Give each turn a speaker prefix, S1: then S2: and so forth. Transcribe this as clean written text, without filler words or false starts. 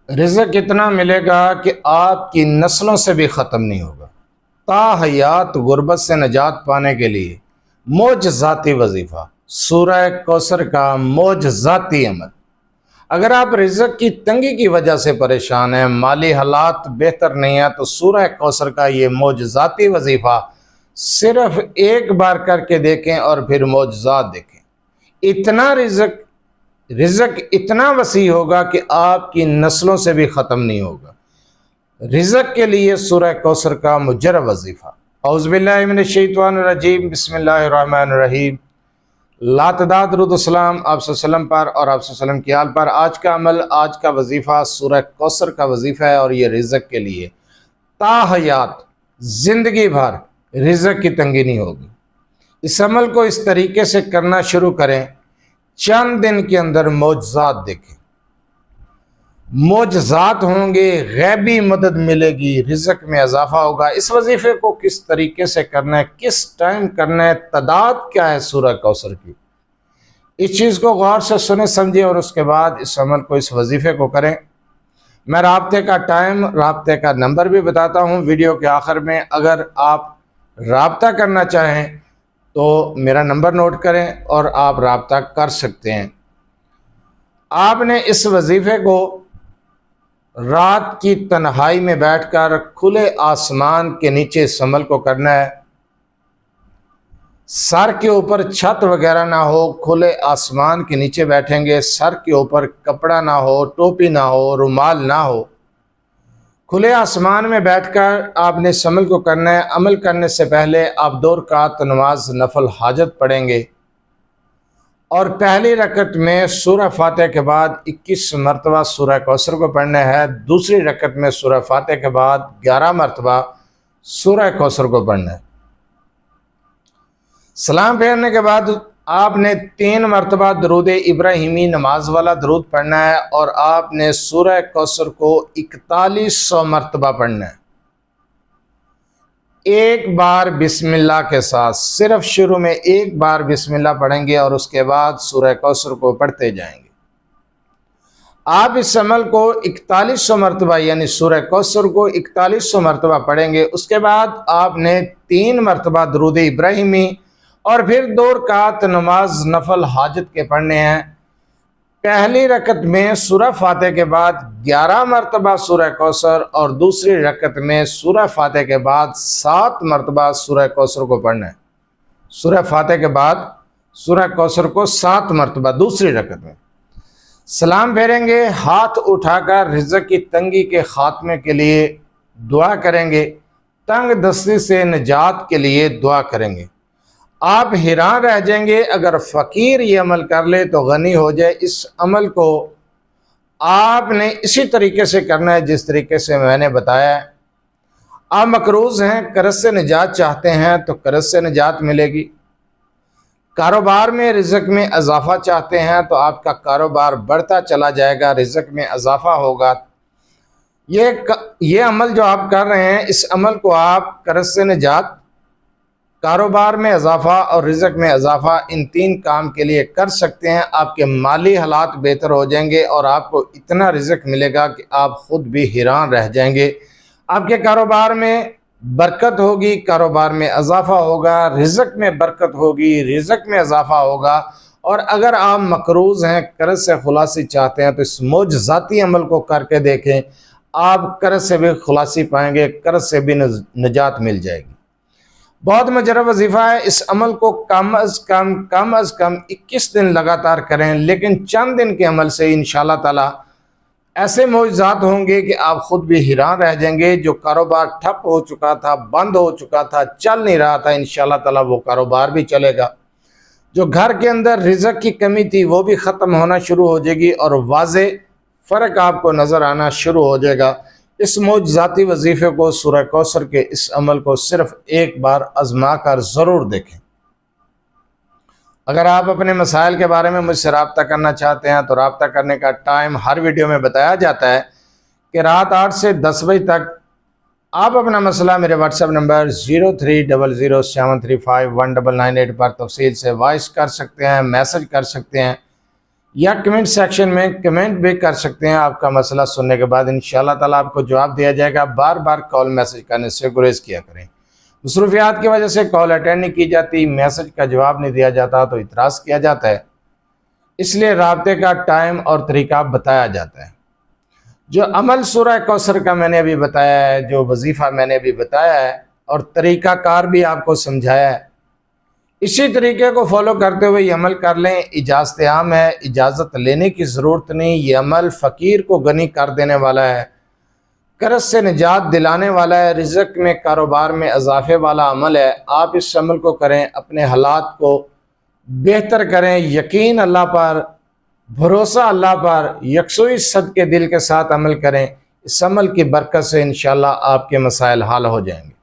S1: رزق اتنا ملے گا کہ آپ کی نسلوں سے بھی ختم نہیں ہوگا۔ تا حیات غربت سے نجات پانے کے لیے معجزاتی وظیفہ، سورہ کوثر کا معجزاتی عمل۔ اگر آپ رزق کی تنگی کی وجہ سے پریشان ہیں، مالی حالات بہتر نہیں ہیں، تو سورہ کوثر کا یہ معجزاتی وظیفہ صرف ایک بار کر کے دیکھیں اور پھر معجزات دیکھیں۔ اتنا رزق اتنا وسیع ہوگا کہ آپ کی نسلوں سے بھی ختم نہیں ہوگا۔ رزق کے لیے سورہ کوثر کا مجرب وظیفہ۔ اعوذ باللہ من الشیطان الرجیم، بسم اللہ الرحمن الرحیم۔ لاتعداد درود و سلام آپ صلی اللہ علیہ وسلم پر اور آپ صلی اللہ علیہ وسلم کی آل پر۔ آج کا عمل، آج کا وظیفہ سورہ کوثر کا وظیفہ ہے، اور یہ رزق کے لیے تا حیات زندگی بھر رزق کی تنگی نہیں ہوگی۔ اس عمل کو اس طریقے سے کرنا شروع کریں، چند دن کے اندر معجزات دیکھیں، معجزات ہوں گے، غیبی مدد ملے گی، رزق میں اضافہ ہوگا۔ اس وظیفے کو کس طریقے سے کرنا ہے، کس ٹائم کرنا ہے، تعداد کیا ہے سورہ کوثر کی، اس چیز کو غور سے سنیں سمجھیں، اور اس کے بعد اس عمل کو، اس وظیفے کو کریں۔ میں رابطے کا ٹائم، رابطے کا نمبر بھی بتاتا ہوں ویڈیو کے آخر میں۔ اگر آپ رابطہ کرنا چاہیں تو میرا نمبر نوٹ کریں اور آپ رابطہ کر سکتے ہیں۔ آپ نے اس وظیفے کو رات کی تنہائی میں بیٹھ کر کھلے آسمان کے نیچے اس عمل کو کرنا ہے۔ سر کے اوپر چھت وغیرہ نہ ہو، کھلے آسمان کے نیچے بیٹھیں گے، سر کے اوپر کپڑا نہ ہو، ٹوپی نہ ہو، رومال نہ ہو، کھلے آسمان میں بیٹھ کر آپ نے اس عمل کو کرنا ہے۔ عمل کرنے سے پہلے آپ 2 رکعت نماز نفل حاجت پڑھیں گے، اور پہلی رکعت میں سورہ فاتحہ کے بعد 21 مرتبہ سورہ کوثر کو پڑھنا ہے، دوسری رکعت میں سورہ فاتحہ کے بعد 11 مرتبہ سورہ کوثر کو پڑھنا ہے۔ سلام پھیرنے کے بعد آپ نے 3 مرتبہ درود ابراہیمی نماز والا درود پڑھنا ہے، اور آپ نے سورہ کوثر کو 4100 مرتبہ پڑھنا ہے۔ ایک بار بسم اللہ کے ساتھ، صرف شروع میں ایک بار بسم اللہ پڑھیں گے، اور اس کے بعد سورہ کوثر کو پڑھتے جائیں گے۔ آپ اس عمل کو 4100 مرتبہ، یعنی سورہ کوثر کو 4100 مرتبہ پڑھیں گے۔ اس کے بعد آپ نے 3 مرتبہ درود ابراہیمی اور پھر 2 رکعت نماز نفل حاجت کے پڑھنے ہیں۔ پہلی رکعت میں سورہ فاتحہ کے بعد 11 مرتبہ سورہ کوثر، اور دوسری رکعت میں سورہ فاتحہ کے بعد 7 مرتبہ سورہ کوثر کو پڑھنا ہے۔ سورہ فاتحہ کے بعد سورہ کوثر کو 7 مرتبہ دوسری رکعت میں۔ سلام پھیریں گے، ہاتھ اٹھا کر رزق کی تنگی کے خاتمے کے لیے دعا کریں گے، تنگ دستی سے نجات کے لیے دعا کریں گے۔ آپ حیران رہ جائیں گے، اگر فقیر یہ عمل کر لے تو غنی ہو جائے۔ اس عمل کو آپ نے اسی طریقے سے کرنا ہے جس طریقے سے میں نے بتایا ہے۔ آپ مقروض ہیں، قرض سے نجات چاہتے ہیں تو قرض سے نجات ملے گی۔ کاروبار میں رزق میں اضافہ چاہتے ہیں تو آپ کا بڑھتا چلا جائے گا، رزق میں اضافہ ہوگا۔ یہ عمل جو آپ کر رہے ہیں، اس عمل کو آپ قرض سے نجات، کاروبار میں اضافہ اور رزق میں اضافہ، ان 3 کام کے لیے کر سکتے ہیں۔ آپ کے مالی حالات بہتر ہو جائیں گے، اور آپ کو اتنا رزق ملے گا کہ آپ خود بھی حیران رہ جائیں گے۔ آپ کے کاروبار میں برکت ہوگی، کاروبار میں اضافہ ہوگا، رزق میں برکت ہوگی، رزق میں اضافہ ہوگا۔ اور اگر آپ مقروض ہیں، قرض سے خلاصی چاہتے ہیں، تو اس معجزاتی عمل کو کر کے دیکھیں، آپ قرض سے بھی خلاصی پائیں گے، قرض سے بھی نجات مل جائے گی۔ بہت مجرب وظیفہ ہے۔ اس عمل کو کم از کم 21 دن لگاتار کریں، لیکن چند دن کے عمل سے انشاءاللہ تعالی ایسے معجزات ہوں گے کہ آپ خود بھی حیران رہ جائیں گے۔ جو کاروبار ٹھپ ہو چکا تھا، بند ہو چکا تھا، چل نہیں رہا تھا، انشاءاللہ تعالی وہ کاروبار بھی چلے گا۔ جو گھر کے اندر رزق کی کمی تھی وہ بھی ختم ہونا شروع ہو جائے گی، اور واضح فرق آپ کو نظر آنا شروع ہو جائے گا۔ اس معجزاتی وظیفے کو، سورہ کوثر کے اس عمل کو صرف ایک بار آزما کر ضرور دیکھیں۔ اگر آپ اپنے مسائل کے بارے میں مجھ سے رابطہ کرنا چاہتے ہیں تو رابطہ کرنے کا ٹائم ہر ویڈیو میں بتایا جاتا ہے کہ رات 8 سے 10 بجے تک آپ اپنا مسئلہ میرے واٹس ایپ نمبر 030073519998 پر تفصیل سے وائس کر سکتے ہیں، میسج کر سکتے ہیں۔ یا کمنٹ سیکشن میں کمنٹ بھی کر سکتے ہیں۔ آپ کا مسئلہ سننے کے بعد انشاءاللہ تعالیٰ آپ کو جواب دیا جائے گا۔ بار بار کال میسج کرنے سے گریز کیا کریں۔ مصروفیات کی وجہ سے کال اٹینڈ نہیں کی جاتی، میسج کا جواب نہیں دیا جاتا تو اعتراض کیا جاتا ہے، اس لیے رابطے کا ٹائم اور طریقہ بتایا جاتا ہے۔ جو عمل سورہ کوثر کا میں نے ابھی بتایا ہے، جو وظیفہ میں نے ابھی بتایا ہے اور طریقہ کار بھی آپ کو سمجھایا ہے، اسی طریقے کو فالو کرتے ہوئے یہ عمل کر لیں۔ اجازت عام ہے، اجازت لینے کی ضرورت نہیں۔ یہ عمل فقیر کو غنی کر دینے والا ہے، قرض سے نجات دلانے والا ہے، رزق میں کاروبار میں اضافے والا عمل ہے۔ آپ اس عمل کو کریں، اپنے حالات کو بہتر کریں، یقین اللہ پر، بھروسہ اللہ پر، یکسوئی صدقے دل کے ساتھ عمل کریں۔ اس عمل کی برکت سے انشاءاللہ آپ کے مسائل حل ہو جائیں گے۔